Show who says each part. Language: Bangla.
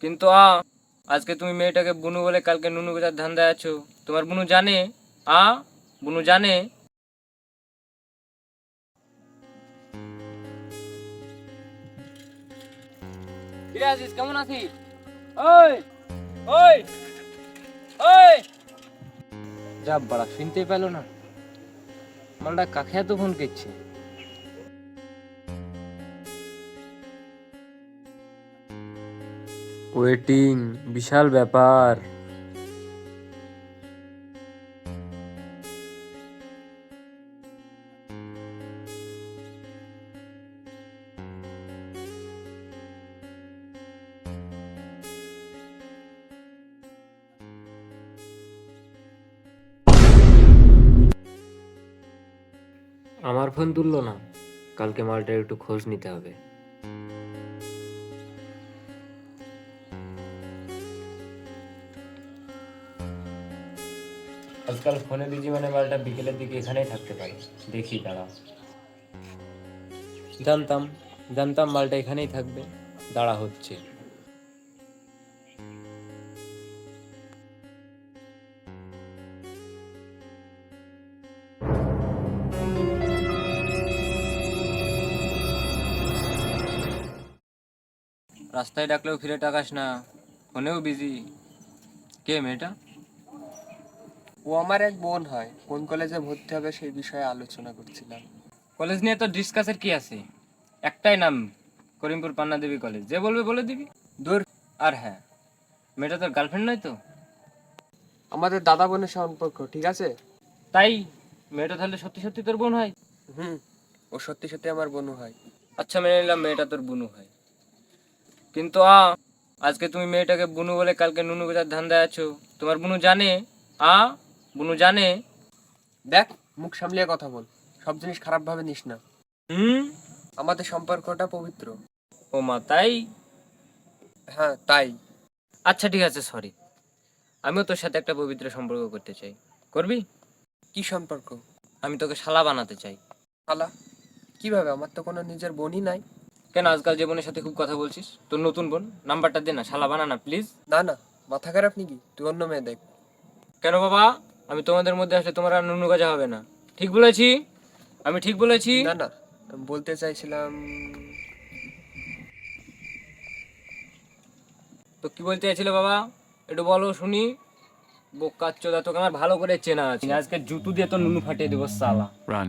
Speaker 1: কিন্তু আজকে তুমি মেয়েটাকে বুনু বলে কালকে নুনু বেচার ধান্দায় আছো। তোমার বুনু জানে? বুনু জানে? কিরে আছিস, কেমন আছিস? ওই ওই ওই যা বড়া, শুনতে পেলো না? মালটা কাকে এত ফোন করছে? ওয়েটিং, বিশাল ব্যাপার। আমার ফোন তুললো না, কালকে মালটার একটু খোঁজ নিতে হবে। আজকাল ফোনে বিজি মানে মালটা বিকেলের দিকে এখানেই থাকতে পারে। দেখি দাঁড়া, জানতাম জানতাম মালটা এখানেই থাকবে। দাঁড়া হচ্ছে। রাস্তায় ডাকলেও ফিরে তাকাস না, ফোনেও বিজি। কে মেয়েটা?
Speaker 2: ও আমার এক বোন হয়, কোন কলেজে ভর্তি হবে সেই বিষয়ে আলোচনা করছিলাম।
Speaker 1: কলেজ নিয়ে তো ডিসকাসের কি আছে? একটাই নাম, করিমপুর পান্না দেবী কলেজ। যে বলবে বলে দিবি।
Speaker 2: দূর।
Speaker 1: আর হ্যাঁ, মেয়েটা তোর গার্লফ্রেন্ড নয় তো?
Speaker 2: আমাদের দাদা বোনের সম্পর্ক, ঠিক আছে?
Speaker 1: তাই মেয়েটা তাহলে সত্যি সত্যি তোর বোন হয়?
Speaker 2: হুম, ও সত্যি সত্যি আমার বোন হয়।
Speaker 1: আচ্ছা, মেনে নিলাম মেয়েটা তোর বুনু হয়। কিন্তু আজকে তুমি মেয়েটাকে বুনু বলে কালকে নুনু বেচার ধান্দায় আছো। তোমার বুনু জানে? বুনু জানে?
Speaker 2: দেখ, মুখ সামলিয়ে কথা বল, সব জিনিস খারাপ ভাবে নিস না।
Speaker 1: হুম।
Speaker 2: আমাদের সম্পর্কটা পবিত্র।
Speaker 1: ও মা, তাই?
Speaker 2: হ্যাঁ, তাই।
Speaker 1: আচ্ছা ঠিক আছে, সরি। আমিও তোর সাথে একটা পবিত্র সম্পর্ক করতে চাই। করবি?
Speaker 2: কি সম্পর্ক?
Speaker 1: আমি তোকে শালা বানাতে চাই।
Speaker 2: শালা? কিভাবে? আমার তো কোনো নিজের বোনই নাই।
Speaker 1: কেন, আজকাল যে বোনের সাথে খুব কথা বলছিস, তোর নতুন বোন, নাম্বারটা দে না, শালা বানা না প্লিজ।
Speaker 2: না না, মাথা খারাপ নাকি? তুই অন্য মেয়ে দেখ।
Speaker 1: কেন বাবা? আমি তোমাদের মধ্যে আসলে তোমার আর নুনু গাজা হবে না। ঠিক বলেছি? আমি ঠিক বলেছি?
Speaker 2: না না, আমি বলতে চাইছিলাম।
Speaker 1: তো কি বলতে চাইছিলে বাবা? একটু বলো শুনি। বোকা চোদা, তোকে আমার ভালো করে চেনা আছে। আজকে জুতো দিয়ে তো নুনু ফাটিয়ে দেবো সালা।
Speaker 3: Run.